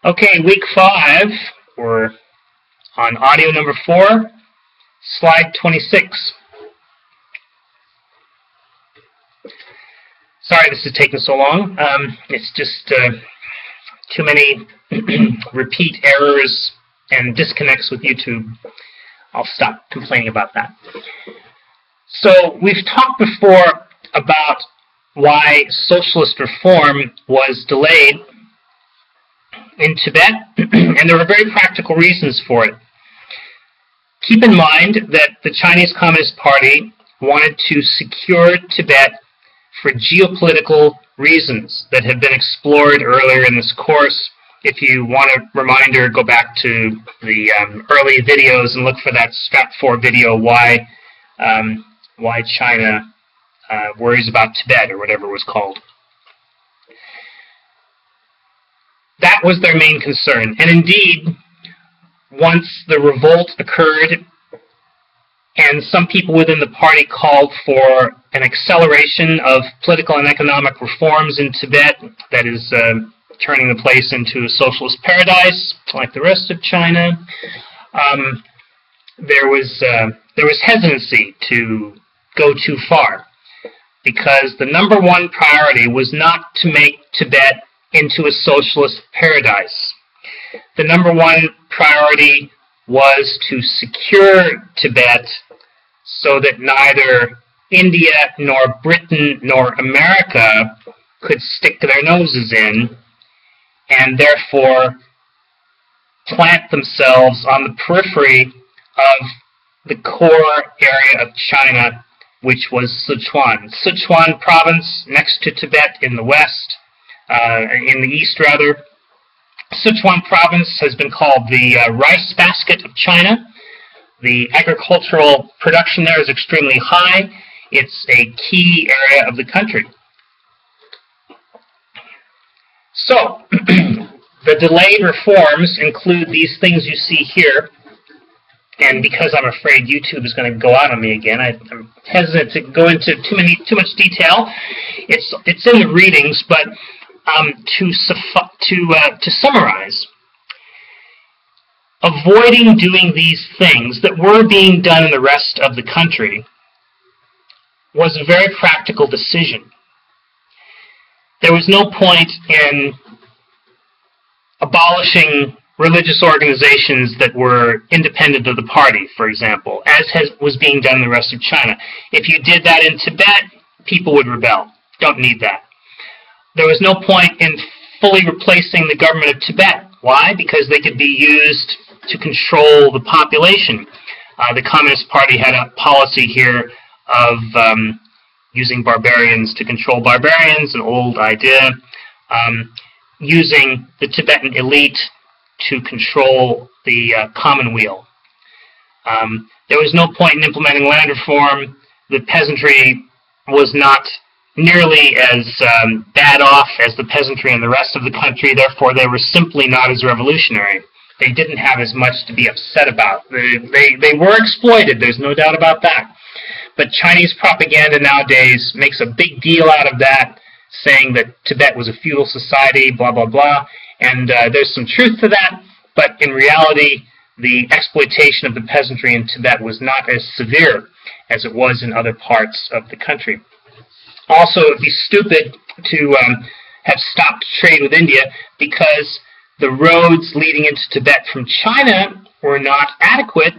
Okay, week 5, we're on audio number 4, slide 26. Sorry this is taking so long. It's just too many repeat errors and disconnects with YouTube. I'll stop complaining about that. So we've talked before about why socialist reform was delayed in Tibet, and there were very practical reasons for it. Keep in mind that the Chinese Communist Party wanted to secure Tibet for geopolitical reasons that have been explored earlier in this course. If you want a reminder, go back to the early videos and look for that Strat 4 video, why China worries about Tibet, or whatever it was called. That was their main concern. And indeed, once the revolt occurred and some people within the party called for an acceleration of political and economic reforms in Tibet that is turning the place into a socialist paradise like the rest of China, there was hesitancy to go too far, because the number one priority was not to make Tibet into a socialist paradise. The number one priority was to secure Tibet so that neither India nor Britain nor America could stick their noses in and therefore plant themselves on the periphery of the core area of China, which was Sichuan. Sichuan province next to Tibet in the west, in the east rather. Sichuan province has been called the rice basket of China. The agricultural production there is extremely high. It's a key area of the country. So, the delayed reforms include these things you see here. And because I'm afraid YouTube is going to go out on me again, I'm hesitant to go into too much detail. It's in the readings, but to summarize, avoiding doing these things that were being done in the rest of the country was a very practical decision. There was no point in abolishing religious organizations that were independent of the party, for example, as was being done in the rest of China. If you did that in Tibet, people would rebel. Don't need that. There was no point in fully replacing the government of Tibet. Why? Because they could be used to control the population. The Communist Party had a policy here of using barbarians to control barbarians, an old idea, using the Tibetan elite to control the commonweal. There was no point in implementing land reform. The peasantry was not nearly as bad off as the peasantry in the rest of the country, therefore they were simply not as revolutionary. They didn't have as much to be upset about. They were exploited, there's no doubt about that. But Chinese propaganda nowadays makes a big deal out of that, saying that Tibet was a feudal society, blah, blah, blah. And there's some truth to that, but in reality, the exploitation of the peasantry in Tibet was not as severe as it was in other parts of the country. Also, it would be stupid to have stopped trade with India because the roads leading into Tibet from China were not adequate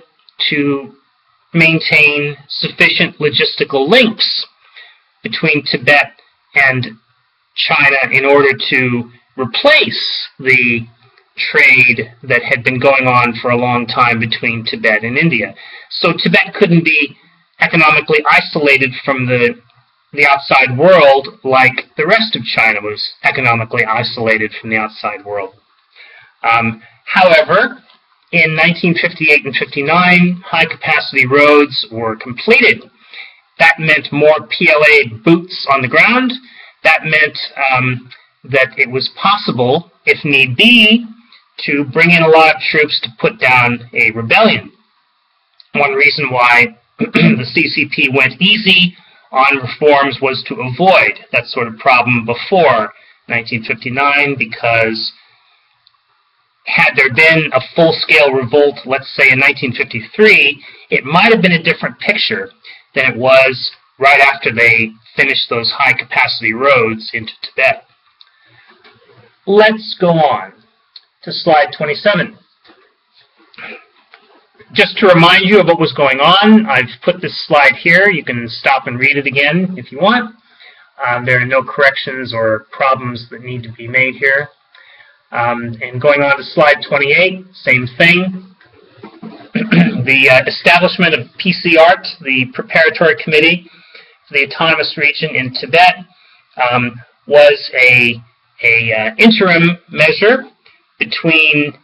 to maintain sufficient logistical links between Tibet and China in order to replace the trade that had been going on for a long time between Tibet and India. So Tibet couldn't be economically isolated from the outside world like the rest of China was economically isolated from the outside world. However, in 1958 and 59, high-capacity roads were completed. That meant more PLA boots on the ground. That meant that it was possible, if need be, to bring in a lot of troops to put down a rebellion. One reason why the CCP went easy on reforms was to avoid that sort of problem before 1959, because had there been a full-scale revolt, let's say in 1953, it might have been a different picture than it was right after they finished those high-capacity roads into Tibet. Let's go on to slide 27. Just to remind you of what was going on, I've put this slide here. You can stop and read it again if you want. There are no corrections or problems that need to be made here. And going on to slide 28, same thing. The establishment of PCART, the Preparatory Committee for the Autonomous Region in Tibet, was a interim measure between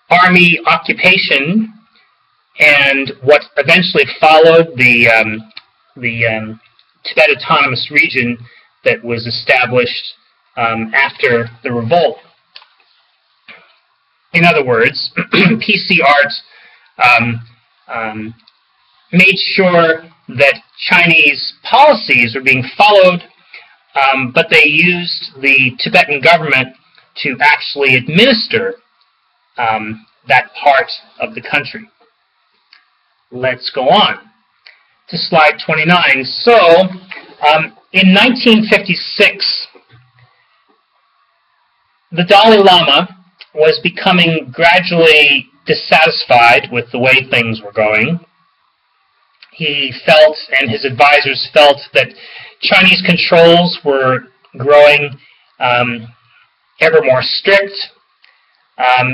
army occupation and what eventually followed the Tibet Autonomous Region that was established after the revolt. In other words, PCART made sure that Chinese policies were being followed, but they used the Tibetan government to actually administer that part of the country. Let's go on to slide 29. So, in 1956, the Dalai Lama was becoming gradually dissatisfied with the way things were going. He felt, and his advisors felt, that Chinese controls were growing ever more strict.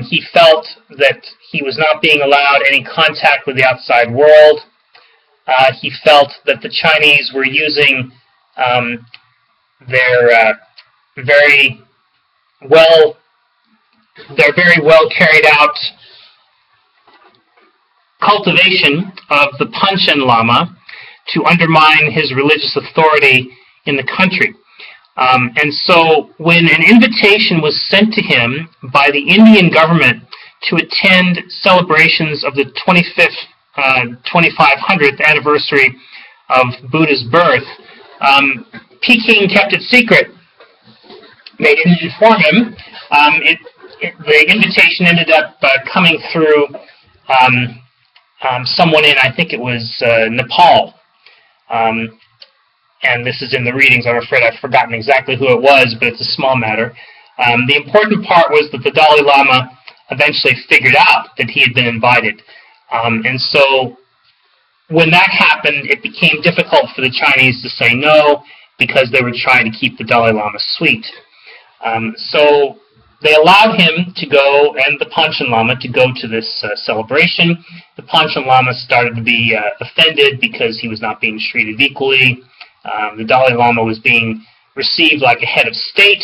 He felt that he was not being allowed any contact with the outside world. He felt that the Chinese were using their very well carried out cultivation of the Panchen Lama to undermine his religious authority in the country. And so when an invitation was sent to him by the Indian government to attend celebrations of the 2500th anniversary of Buddha's birth, Peking kept it secret. They didn't inform him. The invitation ended up coming through someone in, I think it was Nepal. And this is in the readings. I'm afraid I've forgotten exactly who it was, but it's a small matter. The important part was that the Dalai Lama eventually figured out that he had been invited. And so when that happened, it became difficult for the Chinese to say no, because they were trying to keep the Dalai Lama sweet. So they allowed him to go, and the Panchen Lama, to go to this celebration. The Panchen Lama started to be offended because he was not being treated equally. The Dalai Lama was being received like a head of state.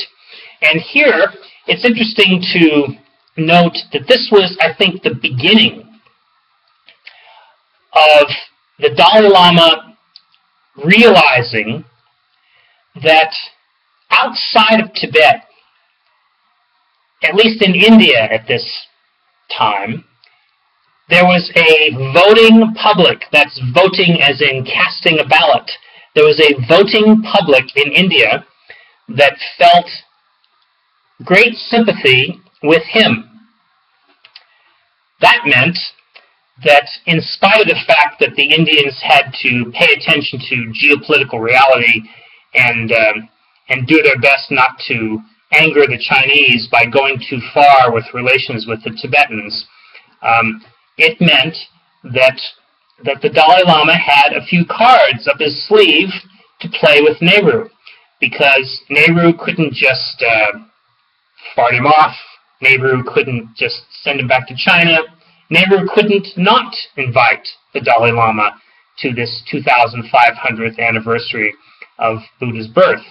And here, it's interesting to note that this was, I think, the beginning of the Dalai Lama realizing that outside of Tibet, at least in India at this time, there was a voting public. That's voting as in casting a ballot. There was a voting public in India that felt great sympathy with him. That meant that in spite of the fact that the Indians had to pay attention to geopolitical reality and do their best not to anger the Chinese by going too far with relations with the Tibetans, it meant that the Dalai Lama had a few cards up his sleeve to play with Nehru, because Nehru couldn't just fart him off. Nehru couldn't just send him back to China. Nehru couldn't not invite the Dalai Lama to this 2500th anniversary of Buddha's birth.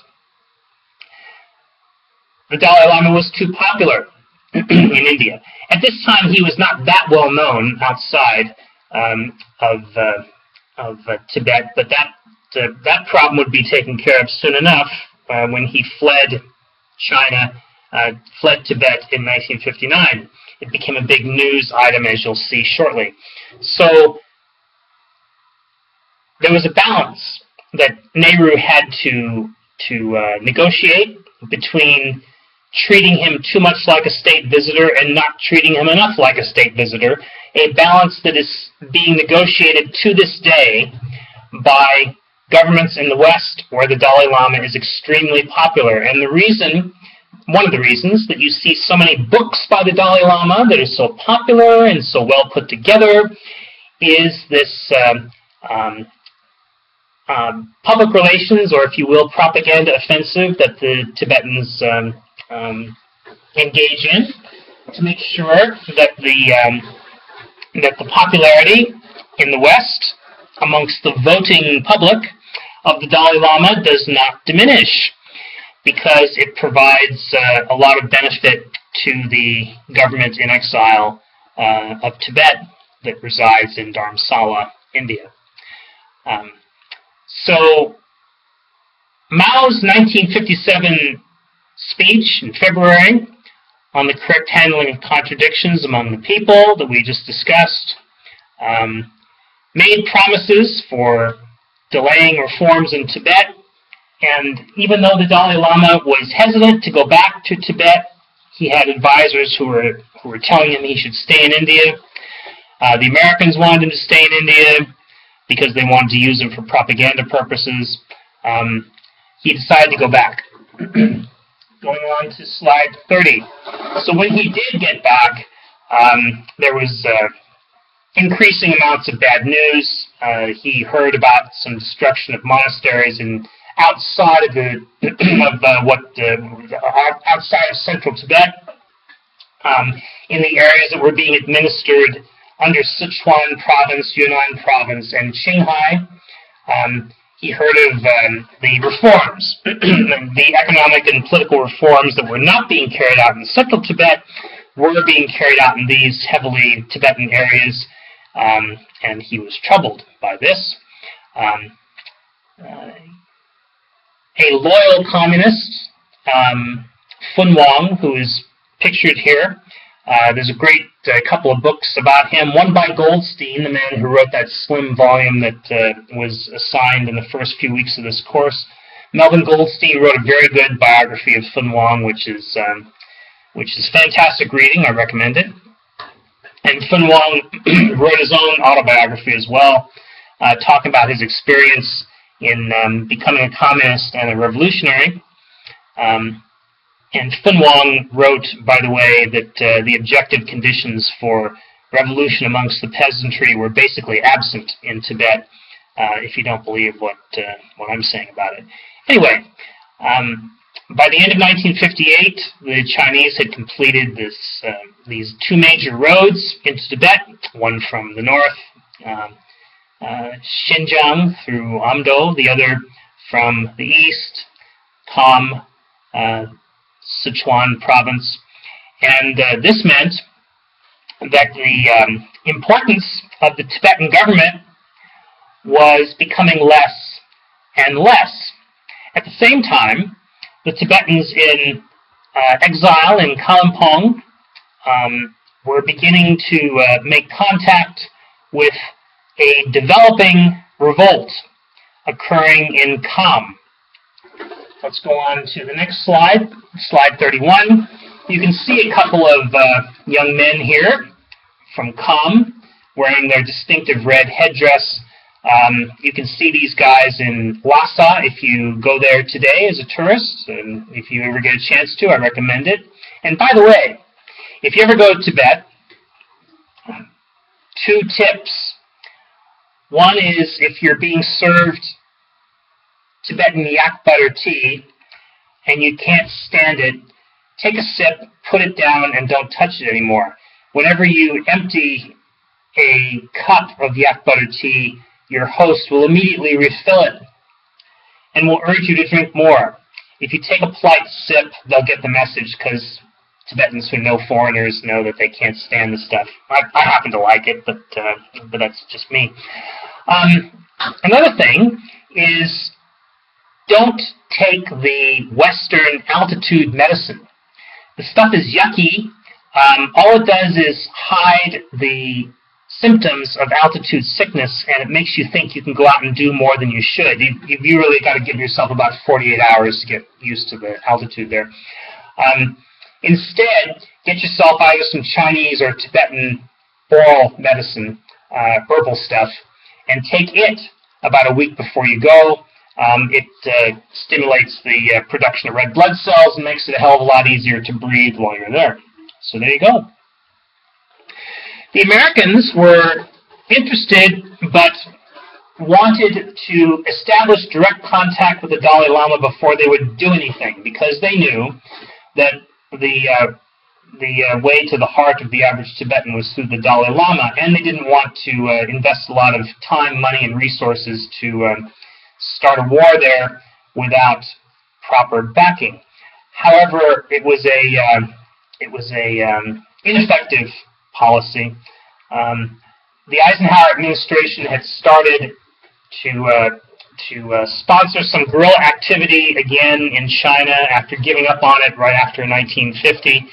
The Dalai Lama was too popular in India. At this time, he was not that well known outside of Tibet, but that problem would be taken care of soon enough when he fled China, fled Tibet in 1959. It became a big news item, as you'll see shortly. So there was a balance that Nehru had to negotiate between treating him too much like a state visitor and not treating him enough like a state visitor, a balance that is being negotiated to this day by governments in the West where the Dalai Lama is extremely popular. And one of the reasons that you see so many books by the Dalai Lama that are so popular and so well put together is this public relations, or if you will, propaganda offensive that the Tibetans engage in to make sure that the popularity in the West amongst the voting public of the Dalai Lama does not diminish, because it provides a lot of benefit to the government in exile of Tibet that resides in Dharamsala, India. So Mao's 1957 speech in February on the correct handling of contradictions among the people that we just discussed made promises for delaying reforms in Tibet, and even though the Dalai Lama was hesitant to go back to Tibet, he had advisors who were telling him he should stay in India. The Americans wanted him to stay in India because they wanted to use him for propaganda purposes. He decided to go back. Going on to slide 30. So when he did get back, there was increasing amounts of bad news. He heard about some destruction of monasteries outside of outside of central Tibet, in the areas that were being administered under Sichuan province, Yunnan province, and Qinghai. He heard of the reforms, the economic and political reforms that were not being carried out in central Tibet were being carried out in these heavily Tibetan areas, and he was troubled by this. A loyal communist, Fun Wang, who is pictured here. There's a great couple of books about him, one by Goldstein, the man who wrote that slim volume that was assigned in the first few weeks of this course. Melvin Goldstein wrote a very good biography of Fun Wang, which is fantastic reading. I recommend it. And Fun Wang wrote his own autobiography as well, talking about his experience in becoming a communist and a revolutionary. And Fun Wang wrote, by the way, that the objective conditions for revolution amongst the peasantry were basically absent in Tibet, if you don't believe what I'm saying about it. Anyway, by the end of 1958, the Chinese had completed these two major roads into Tibet, one from the north, Xinjiang through Amdo, the other from the east, Kham, Sichuan province. And this meant that the importance of the Tibetan government was becoming less and less. At the same time, the Tibetans in exile in Kalimpong were beginning to make contact with a developing revolt occurring in Kham. Let's go on to the next slide, slide 31. You can see a couple of young men here from Kham wearing their distinctive red headdress. You can see these guys in Lhasa if you go there today as a tourist, and if you ever get a chance to, I recommend it. And by the way, if you ever go to Tibet, 2 tips. One is, if you're being served Tibetan yak butter tea and you can't stand it, take a sip, put it down, and don't touch it anymore. Whenever you empty a cup of yak butter tea, your host will immediately refill it and will urge you to drink more. If you take a polite sip, they'll get the message, because Tibetans who know foreigners know that they can't stand the stuff. I happen to like it, but that's just me. Another thing is, don't take the Western altitude medicine. The stuff is yucky. All it does is hide the symptoms of altitude sickness, and it makes you think you can go out and do more than you should. You really got to give yourself about 48 hours to get used to the altitude there. Instead, get yourself either some Chinese or Tibetan oral medicine, herbal stuff, and take it about a week before you go. It stimulates the production of red blood cells and makes it a hell of a lot easier to breathe while you're there. So there you go. The Americans were interested but wanted to establish direct contact with the Dalai Lama before they would do anything, because they knew that the way to the heart of the average Tibetan was through the Dalai Lama, and they didn't want to invest a lot of time, money, and resources to start a war there without proper backing. However, it was a ineffective policy. The Eisenhower administration had started to sponsor some guerrilla activity again in China after giving up on it right after 1950,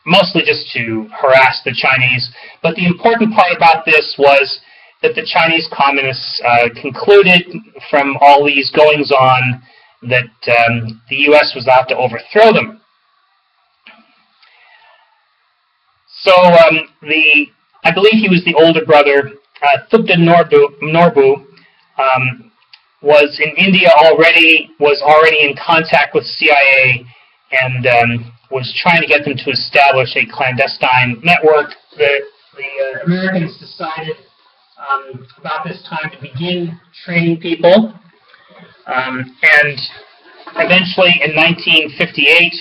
mostly just to harass the Chinese. But the important part about this was that the Chinese communists concluded from all these goings-on that the U.S. was out to overthrow them. So I believe he was the older brother, Thubten Norbu, was in India already, was already in contact with CIA, and was trying to get them to establish a clandestine network. The Americans decided about this time to begin training people, and eventually in 1958,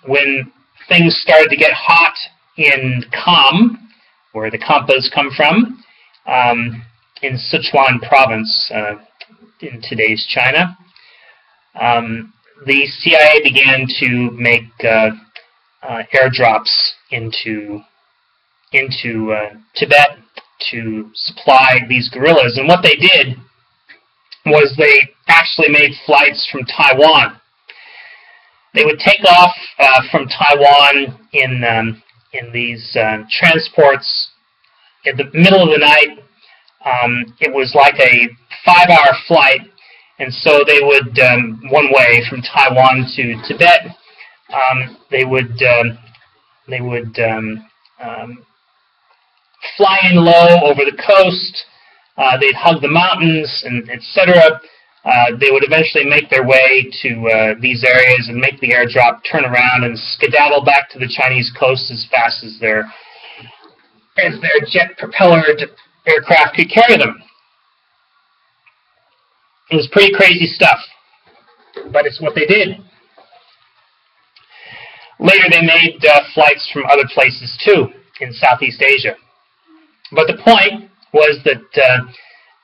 when things started to get hot in Kham, where the Khampas come from, in Sichuan province, in today's China, the CIA began to make airdrops into Tibet to supply these guerrillas. And what they did was they actually made flights from Taiwan. They would take off from Taiwan in these transports in the middle of the night. It was like a 5-hour flight, and so they would, one way from Taiwan to Tibet, they would fly in low over the coast. They'd hug the mountains, and etc. They would eventually make their way to these areas and make the airdrop, turn around, and skedaddle back to the Chinese coast as fast as their jet-propellered aircraft could carry them. It was pretty crazy stuff, but it's what they did. Later, they made flights from other places too in Southeast Asia. But the point was that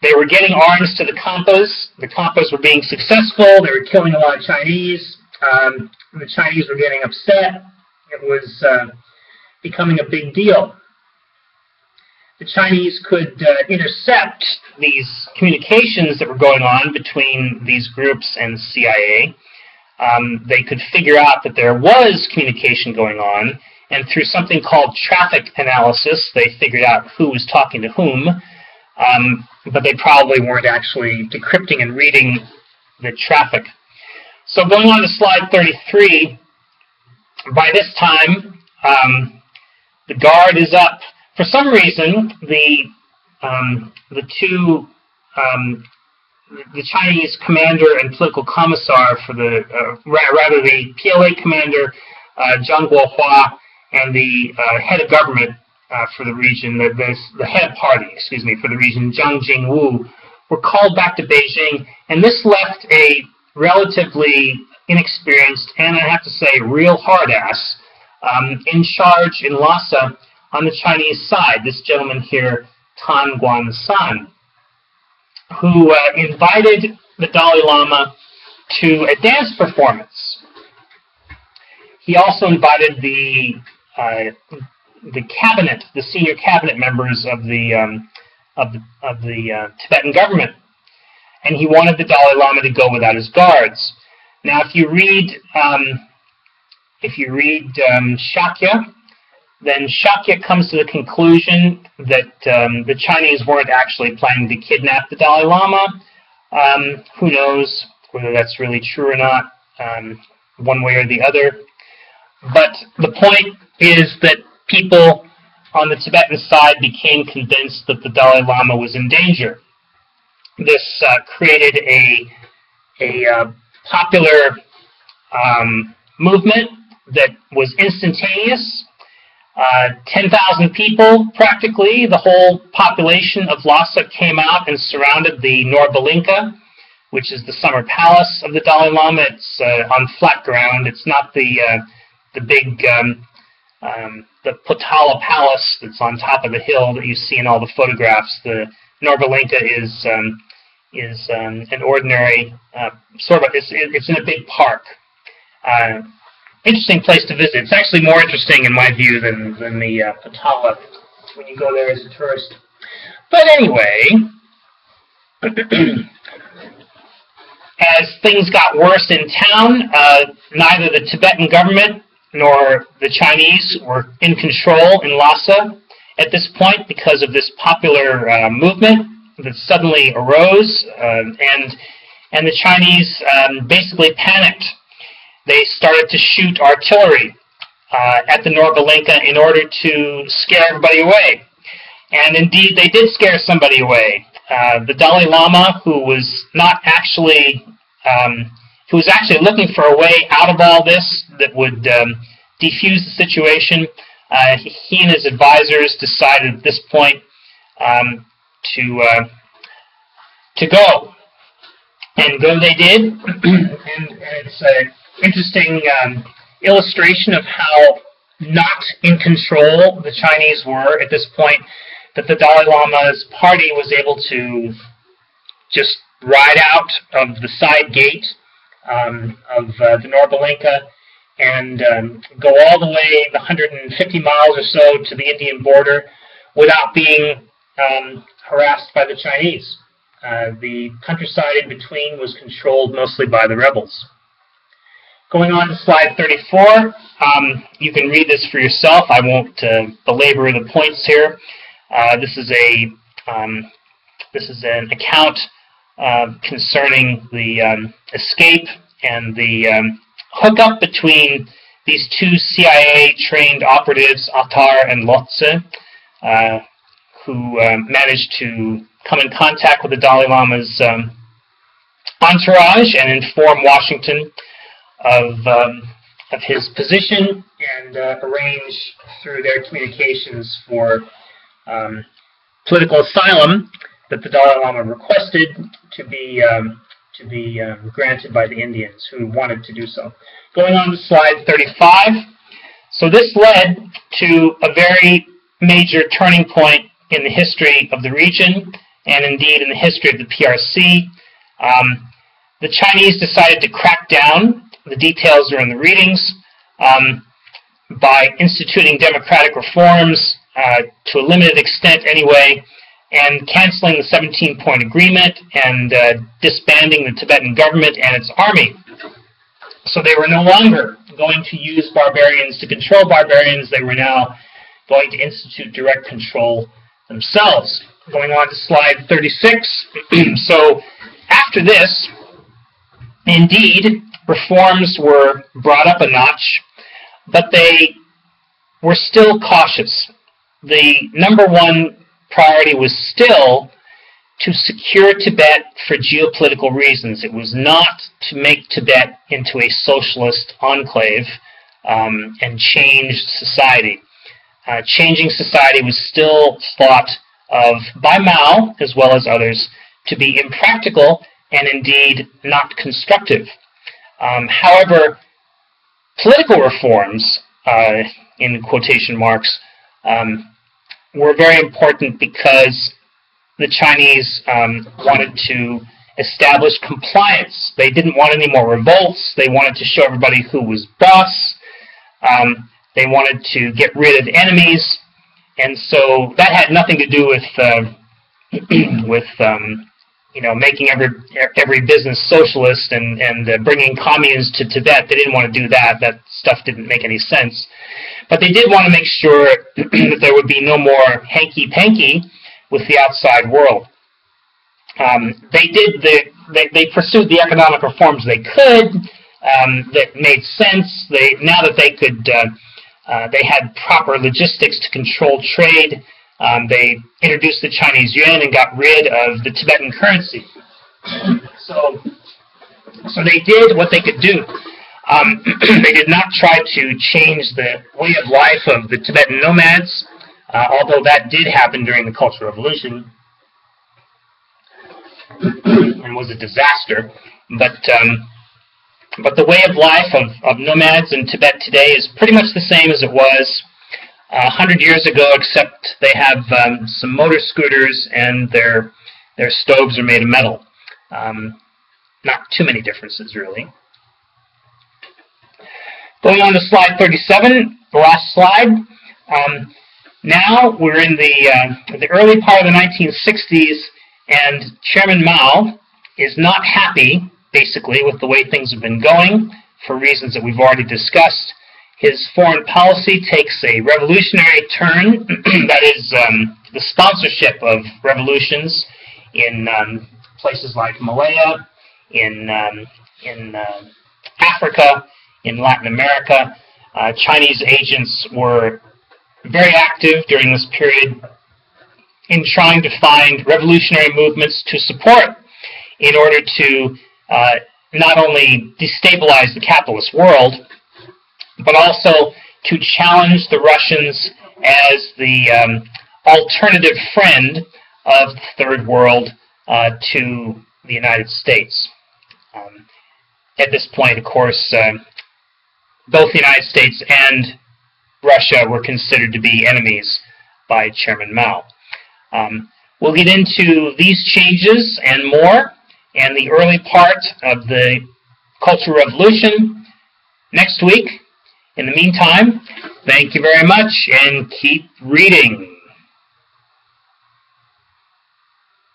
they were getting arms to the Khampas. The Khampas were being successful. They were killing a lot of Chinese. The Chinese were getting upset. It was becoming a big deal. The Chinese could intercept these communications that were going on between these groups and the CIA. They could figure out that there was communication going on, and through something called traffic analysis, they figured out who was talking to whom, but they probably weren't actually decrypting and reading the traffic. So going on to slide 33, by this time, the guard is up. For some reason, the Chinese commander and political commissar for the PLA commander, Zhang Guohua, and the head of government for the region, the head of party, for the region, Zhang Jingwu, were called back to Beijing, and this left a relatively inexperienced, and I have to say, real hard-ass, in charge in Lhasa on the Chinese side, this gentleman here, Tan Guan-san, who invited the Dalai Lama to a dance performance. He also invited the cabinet, the senior cabinet members of the Tibetan government, and he wanted the Dalai Lama to go without his guards. Now, if you read Shakya, then Shakya comes to the conclusion that the Chinese weren't actually planning to kidnap the Dalai Lama. Who knows whether that's really true or not. one way or the other. But the point is that people on the Tibetan side became convinced that the Dalai Lama was in danger. This created a popular movement that was instantaneous. 10,000 people, practically, the whole population of Lhasa came out and surrounded the Norbalinka, which is the summer palace of the Dalai Lama. It's on flat ground. It's not the big the Potala Palace that's on top of the hill that you see in all the photographs. The Norbalinka is an ordinary sort of. It's in a big park. Interesting place to visit. It's actually more interesting in my view than the Potala when you go there as a tourist. But anyway, as things got worse in town, neither the Tibetan government nor the Chinese were in control in Lhasa at this point because of this popular movement that suddenly arose, and the Chinese basically panicked. They started to shoot artillery at the Norbalinka in order to scare everybody away. And indeed, they did scare somebody away. The Dalai Lama, who was actually looking for a way out of all this that would defuse the situation, he and his advisors decided at this point to go. And go they did. And it's an interesting illustration of how not in control the Chinese were at this point, that the Dalai Lama's party was able to just ride out of the side gate of the Norbalinka and go all the way the 150 miles or so to the Indian border without being harassed by the Chinese. The countryside in between was controlled mostly by the rebels. Going on to slide 34, you can read this for yourself. I won't belabor the points here. This is an account concerning the escape and the hookup between these two CIA-trained operatives, Attar and Lotse, who managed to come in contact with the Dalai Lama's entourage and inform Washington of his position and arrange through their communications for political asylum that the Dalai Lama requested to be granted by the Indians who wanted to do so. Going on to slide 35. So this led to a very major turning point in the history of the region and indeed in the history of the PRC. The Chinese decided to crack down. The details are in the readings, by instituting democratic reforms to a limited extent anyway, and canceling the 17-point agreement and disbanding the Tibetan government and its army. So they were no longer going to use barbarians to control barbarians. They were now going to institute direct control themselves. Going on to slide 36. So after this, indeed, reforms were brought up a notch, but they were still cautious. The number one priority was still to secure Tibet for geopolitical reasons. It was not to make Tibet into a socialist enclave and change society. Changing society was still thought of by Mao, as well as others, to be impractical and indeed not constructive. However, political reforms, in quotation marks, were very important because the Chinese wanted to establish compliance. They didn't want any more revolts. They wanted to show everybody who was boss. They wanted to get rid of enemies, and so that had nothing to do with making every business socialist and bringing communes to Tibet. They didn't want to do that. That stuff didn't make any sense. But they did want to make sure that there would be no more hanky-panky with the outside world. They pursued the economic reforms they could. that made sense. Now that they had proper logistics to control trade, they introduced the Chinese yuan and got rid of the Tibetan currency. So they did what they could do. They did not try to change the way of life of the Tibetan nomads, although that did happen during the Cultural Revolution and was a disaster. But the way of life of nomads in Tibet today is pretty much the same as it was 100 years ago, except they have some motor scooters and their stoves are made of metal. Not too many differences, really. Going on to slide 37, the last slide. Now we're in the early part of the 1960s, and Chairman Mao is not happy, basically, with the way things have been going, for reasons that we've already discussed. His foreign policy takes a revolutionary turn, that is, the sponsorship of revolutions in places like Malaya, in Africa, in Latin America. Chinese agents were very active during this period in trying to find revolutionary movements to support in order to not only destabilize the capitalist world, but also to challenge the Russians as the alternative friend of the Third World to the United States. At this point, of course, both the United States and Russia were considered to be enemies by Chairman Mao. We'll get into these changes and more, and the early part of the Cultural Revolution next week. In the meantime, thank you very much, and keep reading.